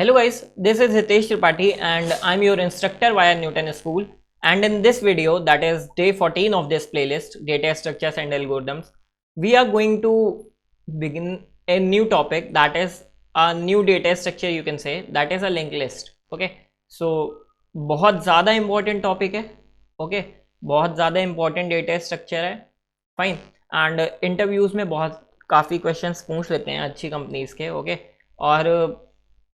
Hello guys, this is Hitesh Tripathi and I'm your instructor via Newton School. And in this video, that is day 14 of this playlist, Data Structures and Algorithms, we are going to begin a new topic, that is a new data structure you can say, that is a linked list. Okay, so बहुत ज़्यादा important topic है. Okay, बहुत ज़्यादा important data structure है. Fine. And interviews में बहुत काफ़ी questions पूछ लेते हैं अच्छी कंपनीज के. ओके, और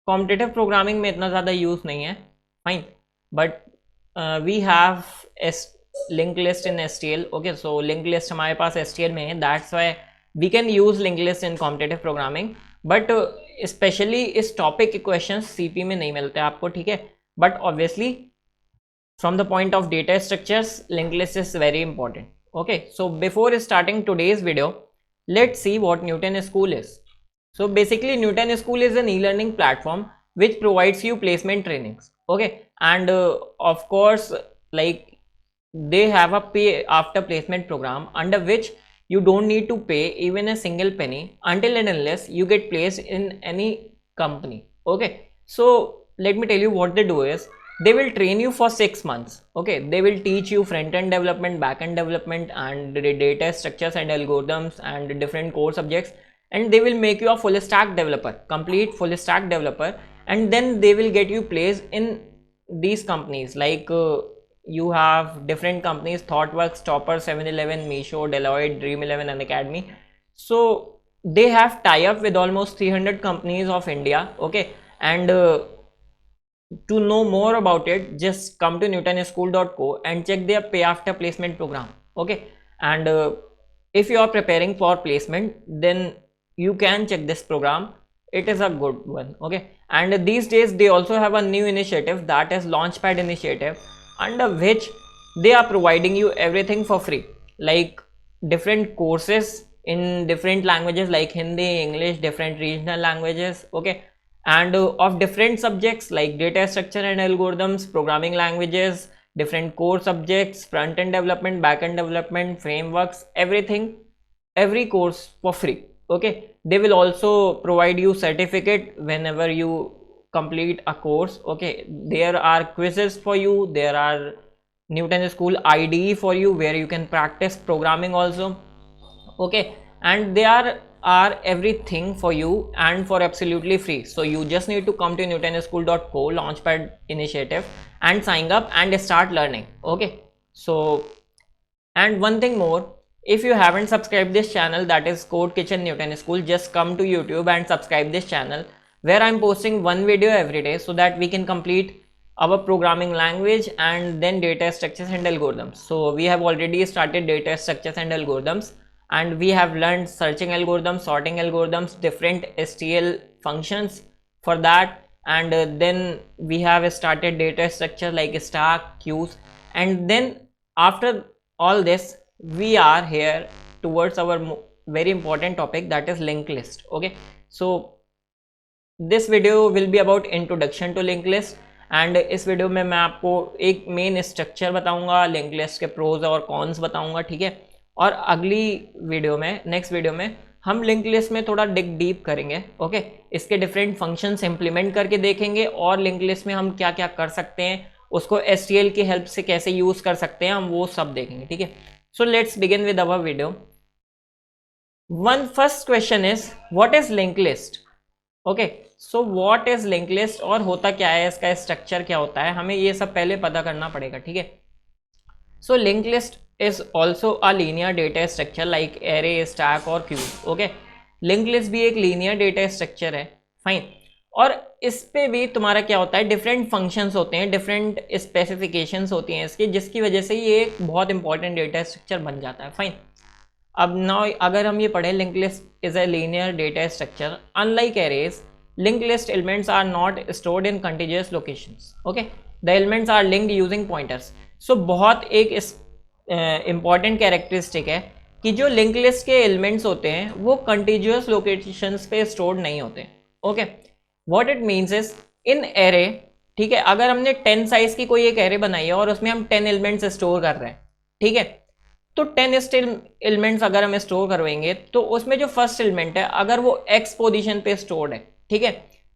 कॉम्पिटिटिव प्रोग्रामिंग में इतना ज़्यादा यूज़ नहीं है. Fine, but we have S link list in STL. Okay, so link list हमारे पास STL में है, that's why we can use link list in competitive programming. But specially इस टॉपिक के क्वेश्चन CP में नहीं मिलते आपको, ठीक है. But obviously from the point of data structures, linked list is very important. Okay, so before starting today's video, let's see what Newton School is. So basically Newton School is an e-learning platform which provides you placement trainings. Okay, and of course, like, they have a pay after placement program under which you don't need to pay even a single penny until and unless you get placed in any company. Okay, so let me tell you what they do is they will train you for 6 months. Okay, they will teach you front-end development, back-end development, and data structures and algorithms and different core subjects, and they will make you a full stack developer, complete full stack developer. And then they will get you placed in these companies, like you have different companies: ThoughtWorks, Topper, 7-Eleven, Meesho, Deloitte, Dream11, and Academy. So they have tie-up with almost 300 companies of India. Okay, and to know more about it, just come to newtonschool.co and check their pay after placement program. Okay, and if you are preparing for placement, then you can check this program. It is a good one. Okay, and these days they also have a new initiative, that is Launchpad initiative, under which they are providing you everything for free, like different courses in different languages like Hindi, English, different regional languages. Okay, and of different subjects like data structure and algorithms, programming languages, different core subjects, front-end development, back-end development, frameworks, everything, every course for free. Okay, they will also provide you certificate whenever you complete a course. Okay, there are quizzes for you, there are Newton School IDE for you where you can practice programming also. Okay, and they are everything for you and for absolutely free. So you just need to come to newtonschool.co Launchpad initiative and sign up and start learning. Okay, so, and one thing more, if you haven't subscribed this channel, that is Code Kitchen Newton School, just come to YouTube and subscribe this channel where I'm posting one video every day so that we can complete our programming language and then data structures and algorithms. So we have already started data structures and algorithms, and we have learned searching algorithms, sorting algorithms, different STL functions for that, and then we have started data structure like stack, queues, and then after all this we are here towards our very important topic, that is linked list. Okay, so this video will be about introduction to linked list, and इस video में मैं आपको एक main structure बताऊंगा, link list के pros और cons बताऊंगा, ठीक है. और अगली वीडियो में, नेक्स्ट वीडियो में, हम लिंक लिस्ट में थोड़ा डिग डीप करेंगे. ओके, इसके डिफरेंट फंक्शंस इंप्लीमेंट करके देखेंगे और लिंक लिस्ट में हम क्या क्या कर सकते हैं, उसको STL की हेल्प से कैसे यूज कर सकते हैं, हम वो सब देखेंगे, ठीक है. So let's begin with our video. One first question is what is link list. Okay, so what is link list और होता क्या है, इसका स्ट्रक्चर क्या होता है, हमें ये सब पहले पता करना पड़ेगा, ठीक है. सो link list is also a linear data structure like array, stack और क्यू. ओके, लिंक लिस्ट भी एक लीनियर डेटा स्ट्रक्चर है. फाइन, और इस पे भी तुम्हारा क्या होता है, डिफरेंट फंक्शंस होते हैं, डिफरेंट स्पेसिफिकेशंस होती हैं इसकी, जिसकी वजह से ये एक बहुत इंपॉर्टेंट डेटा स्ट्रक्चर बन जाता है. फाइन, अब नाउ अगर हम ये पढ़ें, link list is a linear data structure unlike arrays. Linked list elements are not stored in contiguous locations. Okay, the elements are linked using pointers. So बहुत एक important characteristic है कि जो linked list के elements होते हैं वो contiguous locations पे stored नहीं होते. Okay, what it means is in array, ठीक है, अगर हमने 10 साइज की कोई एक array बनाई है और उसमें हम 10 elements store कर रहे हैं, ठीक है, तो 10 एलिमेंट्स अगर हम स्टोर करवाएंगे तो उसमें जो फर्स्ट एलिमेंट है अगर वो x पोजीशन पे स्टोर्ड है, ठीक है,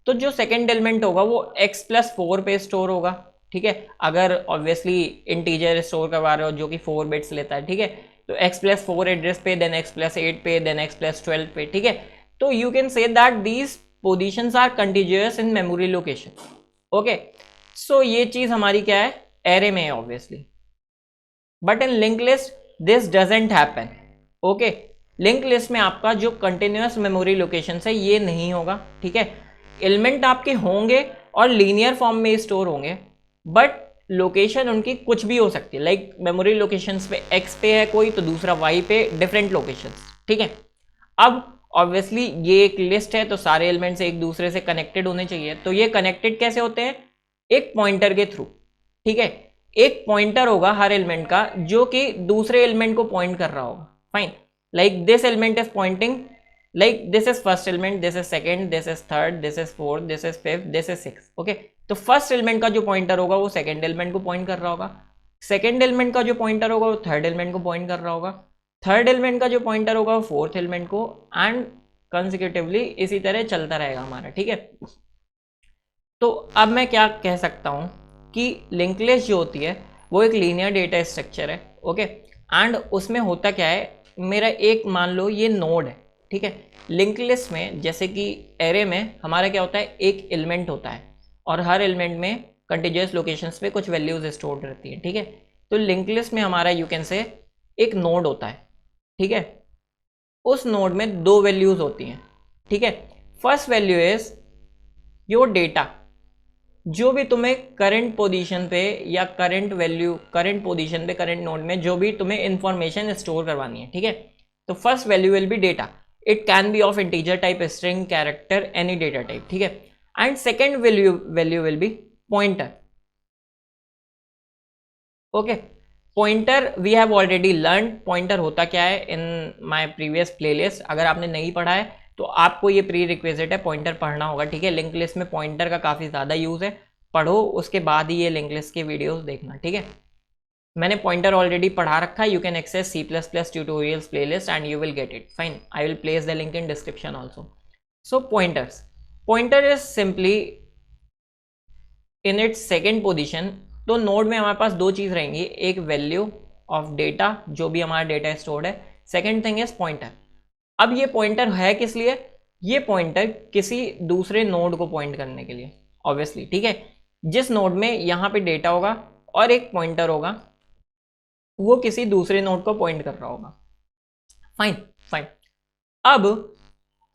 तो जो सेकेंड एलिमेंट होगा वो x+4 पे स्टोर होगा, ठीक है। अगर ऑब्वियसली इंटीजर स्टोर करवा रहे हो जो कि 4 बिट्स लेता है, ठीक है, तो x+4 एड्रेस पे, देन x+8 पे, देन x+12 पे, ठीक है। तो you can say that these positions are continuous in memory location, okay. So ये चीज हमारी क्या है, एरे में है obviously, but in link list this doesn't happen, okay. Link list में आपका जो कंटिन्यूअस मेमोरी लोकेशन है ये नहीं होगा, ठीक है। एलिमेंट आपके होंगे और लीनियर फॉर्म में स्टोर होंगे, बट लोकेशन उनकी कुछ भी हो सकती है, लाइक मेमोरी लोकेशंस पे x पे है कोई, तो दूसरा y पे, डिफरेंट लोकेशंस, ठीक है। अब ऑब्वियसली ये एक लिस्ट है तो सारे एलिमेंट्स एक दूसरे से कनेक्टेड होने चाहिए, तो ये कनेक्टेड कैसे होते हैं, एक पॉइंटर के थ्रू, ठीक है। एक पॉइंटर होगा हर एलिमेंट का जो कि दूसरे एलिमेंट को पॉइंट कर रहा होगा, fine. Like this element is pointing, like this is first element, this is second, this is third, this is fourth, this is fifth, this is six, okay. तो फर्स्ट एलिमेंट का जो pointer होगा वो second element को point कर रहा होगा, second element का जो पॉइंटर होगा वो थर्ड एलिमेंट को पॉइंट कर रहा होगा, थर्ड एलिमेंट का जो पॉइंटर होगा वो फोर्थ एलिमेंट को, एंड कंसेक्यूटिवली इसी तरह चलता रहेगा हमारा, ठीक है। तो अब मैं क्या कह सकता हूं कि लिंक लिस्ट जो होती है वो एक लीनियर डेटा स्ट्रक्चर है, ओके। एंड उसमें होता क्या है, मेरा एक मान लो ये नोड है, ठीक है। लिंक लिस्ट में जैसे कि एरे में हमारा क्या होता है, एक एलिमेंट होता है और हर एलिमेंट में कंटिन्यूअस लोकेशंस पे कुछ वैल्यूज स्टोर्ड रहती है, ठीक है। तो लिंक लिस्ट में हमारा यू कैन से एक नोड होता है, ठीक है। उस नोड में दो वैल्यूज होती हैं, ठीक है। First value is your data, जो भी तुम्हें करंट पोजीशन पे या करंट वैल्यू, करंट पोजीशन पे, करंट नोड में जो भी तुम्हें इंफॉर्मेशन स्टोर करवानी है, ठीक है। तो first value will be data, it can be of integer type, string, character, any data type, ठीक है। And second value will be pointer, okay. Pointer we have already learn, pointer होता क्या है इन माय प्रीवियस प्लेलिस्ट, अगर आपने नहीं पढ़ा है तो आपको ये प्री रिक्विजिट है, पॉइंटर पढ़ना होगा, ठीक है। लिंक लिस्ट में पॉइंटर का काफ़ी ज़्यादा यूज़ है, पढ़ो उसके बाद ही ये लिंक लिस्ट के वीडियोस देखना, ठीक है। मैंने पॉइंटर ऑलरेडी पढ़ा रखा है, you can access C++ tutorials playlist and you will get it, fine. I will place the link in description also. So pointers, pointer is simply in its second position. तो node में हमारे पास दो चीज़ रहेंगी, एक value of data जो भी हमारा data stored है, सेकेंड थिंग इज पॉइंटर। अब ये पॉइंटर है किस लिए, ये पॉइंटर किसी दूसरे नोड को पॉइंट करने के लिए ऑब्वियसली, ठीक है। जिस नोड में यहाँ पे डेटा होगा और एक पॉइंटर होगा, वो किसी दूसरे नोड को पॉइंट कर रहा होगा, फाइन फाइन। अब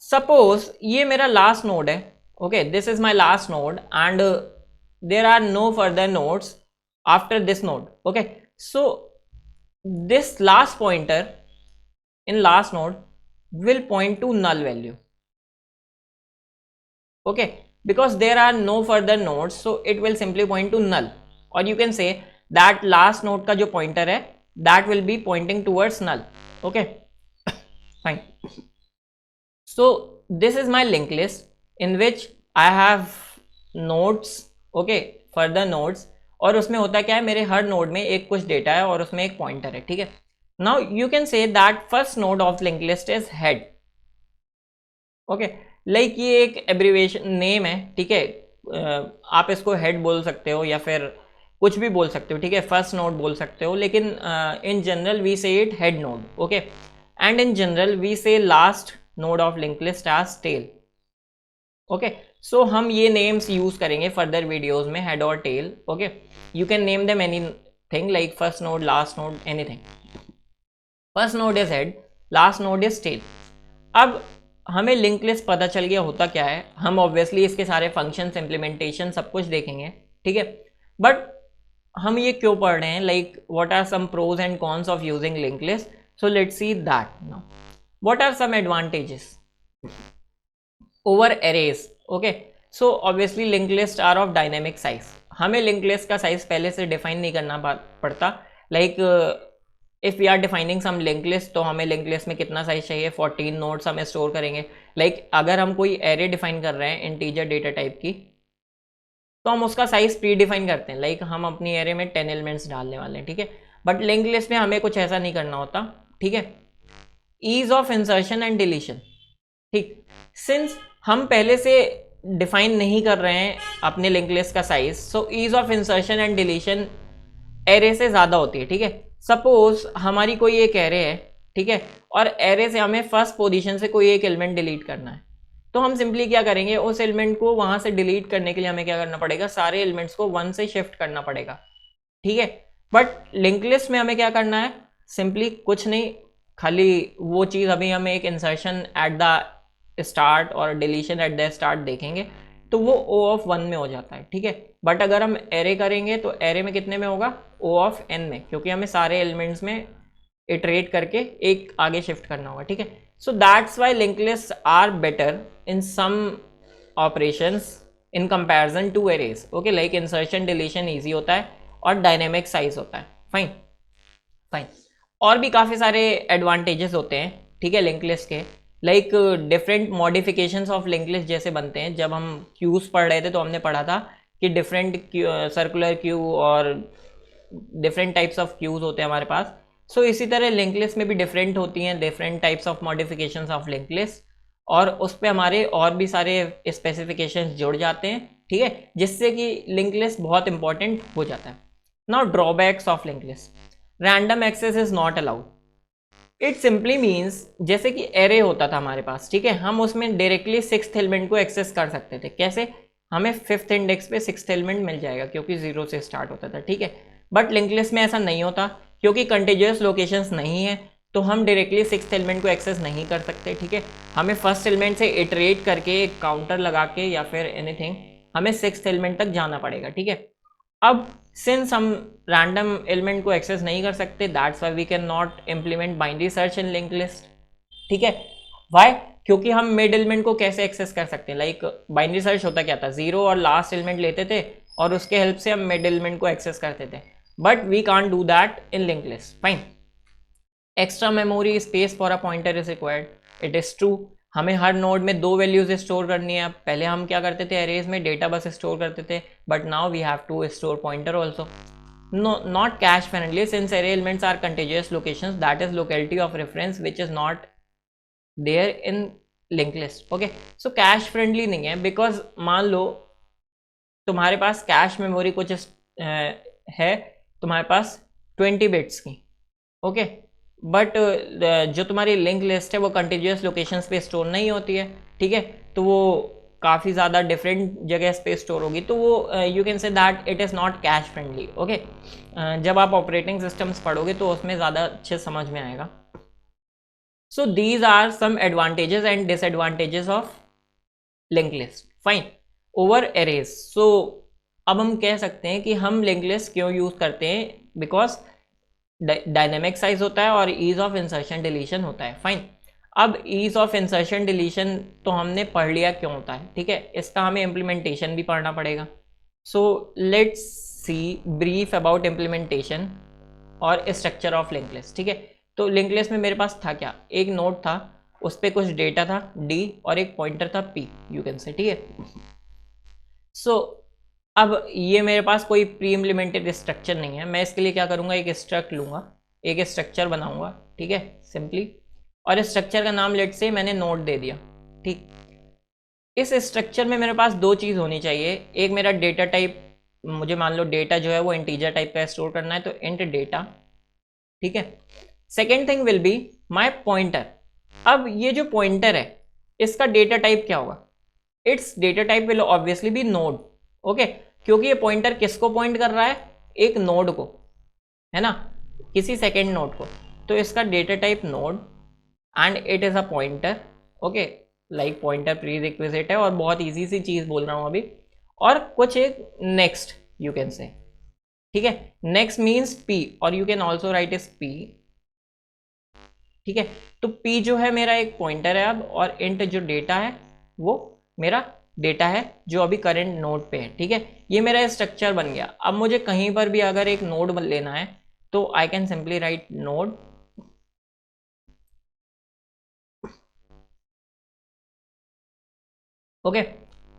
सपोज ये मेरा लास्ट नोड है, okay, this is my last node and there are no further nodes after this node, okay. So this last pointer in last node will point to null value, okay, because there are no further nodes, so it will simply point to null, or you can say that last node का जो pointer है that will be pointing towards null, okay, fine. So this is my linked list in which I have nodes, okay, further nodes, और उसमें होता क्या है, मेरे हर node में एक कुछ डेटा है और उसमें एक पॉइंटर है, ठीक है। Now you can say that first node of linked list is head, okay, like ये एक abbreviation नेम है, ठीक है। आप इसको head बोल सकते हो या फिर कुछ भी बोल सकते हो, ठीक है। फर्स्ट नोड बोल सकते हो, लेकिन in general we say it head node, okay. And in general we say last node of link list as tail, okay. So हम ये नेम्स यूज करेंगे फर्दर वीडियोज में, हेड और tail, okay. You can name them anything like first node, last node, anything. First node is head, last node is tail. अब हमें link list पता चल गया होता क्या है, हम ऑब्वियसली इसके सारे फंक्शंस, इंप्लीमेंटेशन सब कुछ देखेंगे, ठीक है। बट हम ये क्यों पढ़ रहे हैं, like what are some pros and cons of using link list, so let's see that now. What are some advantages over arrays, okay. So obviously link list are of dynamic size, हमें link list का size पहले से define नहीं करना पड़ता, like if we are defining some link list, तो हमें link list में कितना साइज चाहिए, 14 नोड्स हमें स्टोर करेंगे। लाइक अगर हम कोई एरे डिफाइन कर रहे हैं इंटीजर डेटा टाइप की, तो हम उसका साइज प्री डिफाइन करते हैं, लाइक हम अपनी एरे में 10 एलिमेंट्स डालने वाले हैं, ठीक है। बट लिंक लिस्ट में हमें कुछ ऐसा नहीं करना होता, ठीक है। Ease of insertion and deletion, ठीक, सिंस हम पहले से डिफाइन नहीं कर रहे हैं अपने लिंक लिस्ट का size, so ease of insertion and deletion array से ज़्यादा होती है, ठीक है। सपोज हमारी कोई एक एरे है, ठीक है, और एरे से हमें फर्स्ट पोजीशन से कोई एक एलिमेंट डिलीट करना है, तो हम सिंपली क्या करेंगे, उस एलिमेंट को वहां से डिलीट करने के लिए हमें क्या करना पड़ेगा, सारे एलिमेंट्स को 1 से शिफ्ट करना पड़ेगा, ठीक है। बट लिंक लिस्ट में हमें क्या करना है, सिंपली कुछ नहीं, खाली वो चीज़ अभी हमें एक इंसर्शन एट द स्टार्ट और डिलीशन एट द स्टार्ट देखेंगे, तो वो O ऑफ 1 में हो जाता है, ठीक है। बट अगर हम एरे करेंगे तो एरे में कितने में होगा, O ऑफ n में, क्योंकि हमें सारे एलिमेंट्स में इटरेट करके एक आगे शिफ्ट करना होगा, ठीक है। So that's why link list are better in some operations in comparison to arrays, okay. Like insertion deletion easy होता है और डायनेमिक साइज होता है, फाइन फाइन। और भी काफ़ी सारे एडवांटेजेस होते हैं, ठीक है, लिंक लिस्ट के। Like different modifications of link list जैसे बनते हैं, जब हम क्यूज पढ़ रहे थे तो हमने पढ़ा था कि डिफरेंट सर्कुलर क्यू और डिफरेंट टाइप्स ऑफ क्यूज होते हैं हमारे पास। सो इसी तरह लिंक लिस्ट में भी डिफरेंट होती हैं different types of modifications of link list, और उस पर हमारे और भी सारे स्पेसिफिकेशंस जुड़ जाते हैं, ठीक है, जिससे कि लिंक लिस्ट बहुत इंपॉर्टेंट हो जाता है। Now drawbacks of link list, random access is not allowed. It simply means, जैसे कि एरे होता था हमारे पास, ठीक है, हम उसमें डायरेक्टली 6th एलिमेंट को एक्सेस कर सकते थे। कैसे, हमें 5th इंडेक्स पे 6th एलिमेंट मिल जाएगा क्योंकि 0 से स्टार्ट होता था, ठीक है। बट लिंक लिस्ट में ऐसा नहीं होता, क्योंकि कंटिन्यूअस लोकेशंस नहीं है, तो हम डायरेक्टली 6th एलिमेंट को एक्सेस नहीं कर सकते, ठीक है। हमें फर्स्ट एलिमेंट से इटरेट करके एक काउंटर लगा के या फिर एनीथिंग हमें 6th एलिमेंट तक जाना पड़ेगा, ठीक है। अब सिंस हम रैंडम एलिमेंट को एक्सेस नहीं कर सकते, that's why we can not implement binary search in link list, ठीक है। व्हाई, क्योंकि हम मिड एलिमेंट को कैसे एक्सेस कर सकते हैं, लाइक बाइनरी सर्च होता क्या था, 0 और लास्ट एलिमेंट लेते थे और उसके हेल्प से हम मिड एलिमेंट को एक्सेस करते थे, but we can't do that in link list, fine. Extra memory space for a pointer is required, it is true. हमें हर नोड में 2 वैल्यूज स्टोर करनी है। पहले हम क्या करते थे, एरेज में डेटा बस स्टोर करते थे, but now we have to store pointer also. Not cache friendly since array elements are continuous locations, that is locality of reference which is not there in link list, okay. So cache friendly नहीं है, because मान लो तुम्हारे पास cache memory कुछ है तुम्हारे पास 20 bits की, okay, but जो तुम्हारी लिंक लिस्ट है वो कंटिन्यूअस लोकेशंस पे स्टोर नहीं होती है, ठीक है, तो वो काफ़ी ज़्यादा डिफरेंट जगह पे स्टोर होगी, तो वो you can say that it is not cache friendly, okay. जब आप ऑपरेटिंग सिस्टम्स पढ़ोगे तो उसमें ज़्यादा अच्छे समझ में आएगा। So these are some advantages and disadvantages of link list, fine, over arrays. So अब हम कह सकते हैं कि हम लिंक लिस्ट क्यों यूज़ करते हैं, बिकॉज डायनेमिक साइज होता है और ईज ऑफ इंसर्शन डिलीशन होता है, फाइन। अब ईज ऑफ इंसर्शन डिलीशन तो हमने पढ़ लिया क्यों होता है, ठीक है, इसका हमें इम्प्लीमेंटेशन भी पढ़ना पड़ेगा। सो let's C brief about implementation और स्ट्रक्चर ऑफ लिंक लिस्ट, ठीक है। तो लिंक लिस्ट में मेरे पास था क्या, एक नोड था, उस पर कुछ डेटा था D और एक पॉइंटर था P, यू कैन से, ठीक है। सो अब ये मेरे पास कोई प्री इम्प्लीमेंटेड स्ट्रक्चर नहीं है, मैं इसके लिए क्या करूँगा, एक स्ट्रक्ट लूँगा, एक स्ट्रक्चर बनाऊँगा, ठीक है, सिंपली, और स्ट्रक्चर का नाम लेट से मैंने नोड दे दिया, ठीक। इस स्ट्रक्चर में मेरे पास 2 चीज़ होनी चाहिए, एक मेरा डेटा टाइप, मुझे मान लो डेटा जो है वो इंटीजर टाइप का स्टोर करना है, तो इंट डेटा, ठीक है। Second thing will be my pointer. अब ये जो पॉइंटर है इसका डेटा टाइप क्या होगा, it's data type will obviously be node, okay, क्योंकि ये पॉइंटर किसको पॉइंट कर रहा है, एक नोड को, है ना, किसी सेकेंड नोड को, तो इसका data type node and it is a pointer, okay, like pointer pre requisite है, और बहुत इजी सी चीज बोल रहा हूं अभी, और कुछ एक नेक्स्ट यू कैन से, ठीक है, नेक्स्ट मीन्स P और you can also right is P, ठीक है। तो P जो है मेरा एक पॉइंटर है अब, और इंट जो डेटा है वो मेरा डेटा है जो अभी करंट नोड पे है, ठीक है। ये मेरा स्ट्रक्चर बन गया। अब मुझे कहीं पर भी अगर एक नोड लेना है तो I can simply write node, okay.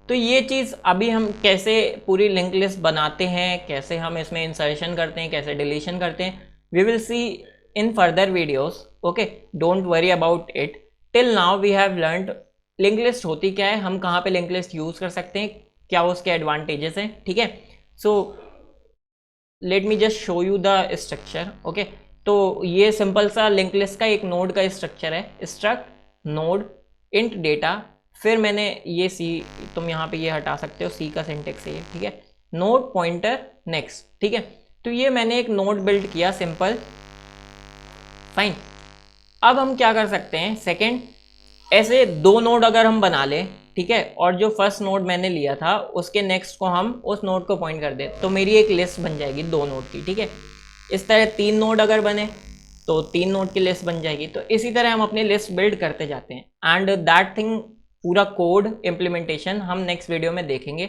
तो ये चीज़ अभी हम कैसे पूरी लिंक लिस्ट बनाते हैं, कैसे हम इसमें इंसर्शन करते हैं, कैसे डिलीशन करते हैं, we will see in further videos, okay, don't worry about it. Till now we have learned link list होती क्या है, हम कहाँ पे लिंक लिस्ट यूज़ कर सकते हैं, क्या उसके एडवांटेजेस हैं, ठीक है। So let me just show you the structure, okay. तो ये सिंपल सा लिंक लिस्ट का एक नोड का स्ट्रक्चर है, स्ट्रक्ट नोड इंट डेटा, फिर मैंने ये सी, तुम यहाँ पे ये हटा सकते हो, सी का सिंटेक्स है ये, ठीक है, नोड पॉइंटर नेक्स्ट, ठीक है। तो ये मैंने एक नोड बिल्ड किया सिंपल, फाइन। अब हम क्या कर सकते हैं, सेकेंड, ऐसे दो नोड अगर हम बना लें, ठीक है, और जो फर्स्ट नोड मैंने लिया था उसके नेक्स्ट को हम उस नोड को पॉइंट कर दें, तो मेरी एक लिस्ट बन जाएगी दो नोड की, ठीक है। इस तरह तीन नोड अगर बने तो तीन नोड की लिस्ट बन जाएगी। तो इसी तरह हम अपनी लिस्ट बिल्ड करते जाते हैं एंड दैट थिंग, पूरा कोड इम्प्लीमेंटेशन हम नेक्स्ट वीडियो में देखेंगे।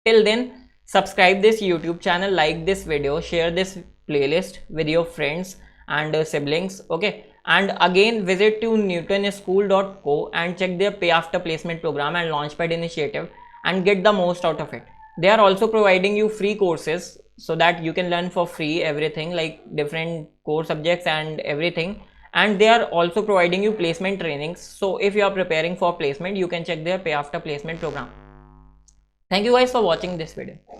Till then subscribe this YouTube channel, like this video, share this playlist with your friends and siblings, okay, and again visit to newtonschool.co and check their pay after placement program and launchpad initiative and get the most out of it. They are also providing you free courses so that you can learn for free everything like different core subjects and everything, and they are also providing you placement trainings. So if you are preparing for placement, you can check their pay after placement program. Thank you guys for watching this video.